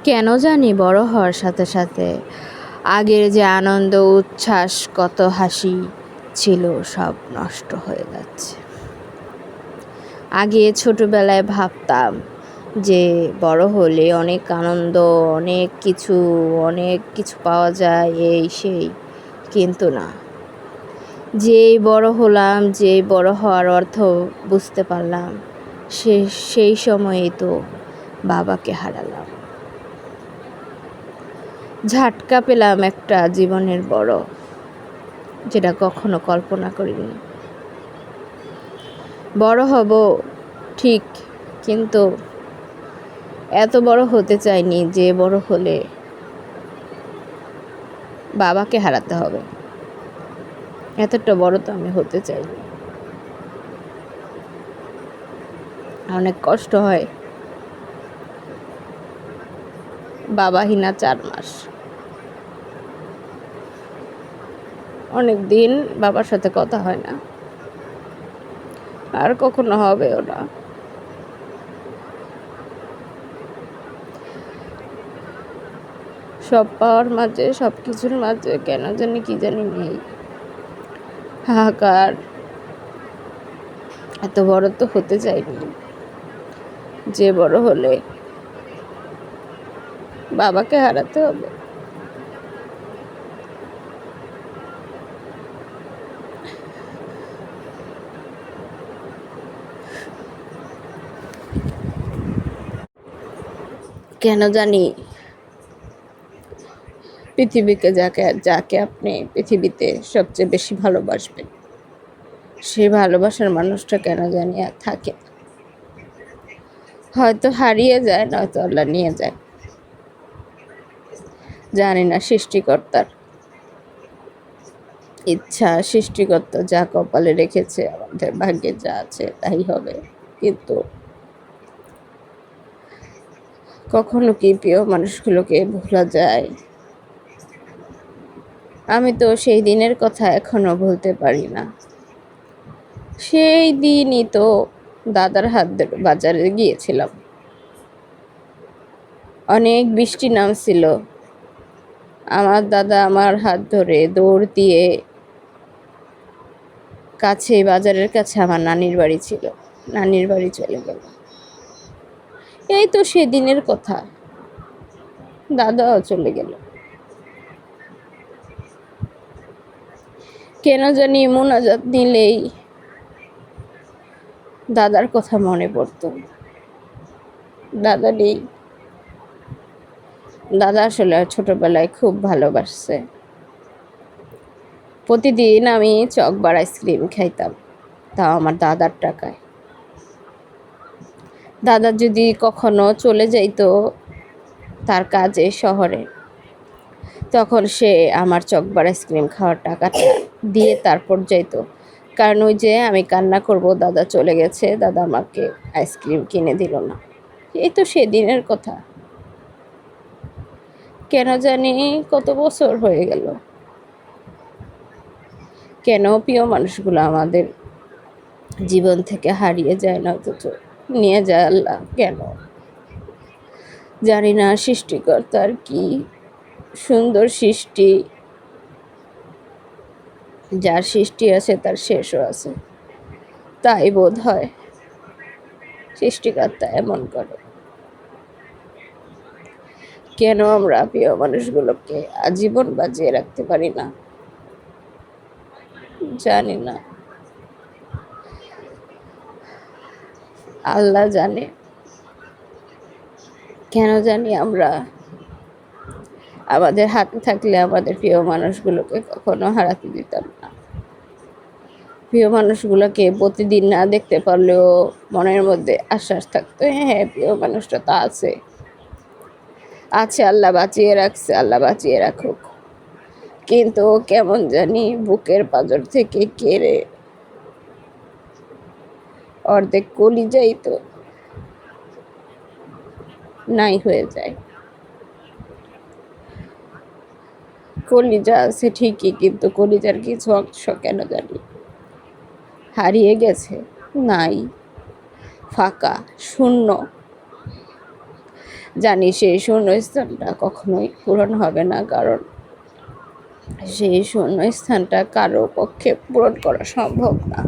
কেন জানি বড় হওয়ার সাথে সাথে আগের যে আনন্দ উচ্ছ্বাস কত হাসি ছিল সব নষ্ট হয়ে যাচ্ছে। আগে ছোটবেলায় ভাবতাম যে বড় হলে অনেক আনন্দ, অনেক কিছু পাওয়া যায়, এই সেই। কিন্তু না, যেই বড় হলাম, যেই বড় হওয়ার অর্থ বুঝতে পারলাম, সেই সময়েই তো বাবাকে হারালাম। ঝাটকা পেলাম একটা জীবনের বড়, যেটা কখনো কল্পনা করিনি। বড় হব ঠিক, কিন্তু এত বড় হতে চাইনি যে বড় হলে বাবাকে হারাতে হবে। এতটা বড় তো আমি হতে চাইনি। অনেক কষ্ট হয় বাবাহীনা 4 মাস। অনেক দিন বাবার সাথে কথা হয় না, আর কখনো হবেও না। সব পাওয়ার মাঝে, সব কিছুর মাঝে কেন জানি কি জানি নেই হাহাকার। এত বড় তো হতে চাইনি যে বড় হলে বাবাকে হারাতে হবে। কেন জানি পৃথিবীকে যাকে আপনি পৃথিবীতে সবচেয়ে বেশি ভালোবাসবেন, সেই ভালোবাসার মানুষটা কেন জানি আর থাকে না। হয়তো হারিয়ে যায়, নয়তো আল্লাহ নিয়ে যায়। জানি না, সৃষ্টিকর্তার ইচ্ছা, সৃষ্টিকর্তা যা কপালে রেখেছে, আমাদের ভাগ্যে যা আছে তাই হবে। কিন্তু কখনো কি প্রিয় মানুষগুলোকে ভোলা যায়? আমি তো সেই দিনের কথা এখনো ভুলতে পারি না। সেই দিনই তো দাদার হাত ধরে বাজারে গিয়েছিলাম। অনেক বৃষ্টি নামছিল। আমার দাদা আমার হাত ধরে দৌড় দিয়ে বাজারের কাছে আমার নানির বাড়ি ছিল, নানির বাড়ি চলে গেল। এই তো সেদিনের কথা, দাদাও চলে গেল। কেন জানি মোনাজাত নিলেই দাদার কথা মনে পড়তো। দাদা নেই। দাদা আসলে ছোটবেলায় খুব ভালোবাসছে। প্রতিদিন আমি চকবার আইসক্রিম খাইতাম, তাও আমার দাদার টাকায়। দাদা যদি কখনো চলে যাইতো তার কাজে শহরে, তখন সে আমার চকবার আইসক্রিম খাওয়ার টাকাটা দিয়ে তারপর যাইতো। কারণ ওই যে আমি কান্না করব, দাদা চলে গেছে, দাদা আমাকে আইসক্রিম কিনে দিল না। এই তো সেদিনের কথা। কেন জানি কত বছর হয়ে গেল, কেন প্রিয় মানুষগুলো আমাদের জীবন থেকে হারিয়ে যায় না, অথচ নিয়ে যায় আল্লাহ কেন জানি না। সৃষ্টিকর্তার কি সুন্দর সৃষ্টি, যার সৃষ্টি আছে তার শেষও আছে, তাই বোধ হয় সৃষ্টিকর্তা এমন করে। কেন আমরা প্রিয় মানুষগুলোকে আজীবন বাঁচিয়ে রাখতে পারি না জানি না, আল্লাহ জানে। কেন জানি আমরা আমাদের হাতে থাকলে আমাদের প্রিয় মানুষগুলোকে কখনো হারাতে দিতাম না। প্রিয় মানুষগুলোকে প্রতিদিন না দেখতে পারলেও মনের মধ্যে আশ্বাস থাকতো, হ্যাঁ প্রিয় মানুষটা তো আছে, আল্লাহ বাঁচিয়ে রাখছে, আল্লাহ বাঁচিয়ে রাখুক। কিন্তু কেমন জানি বুকের পাঁজর থেকে কেড়ে অর্ধেক কলিজাই তো নাই হয়ে যায়। কলিজা আছে ঠিকই, কিন্তু কলিজার কিছু অংশ কেন জানি হারিয়ে গেছে, নাই, ফাঁকা, শূন্য। জানি সেই শূন্যস্থানটা কখনোই পূরণ হবে না, কারণ সেই শূন্যস্থানটা কারো পক্ষে পূরণ করা সম্ভব না।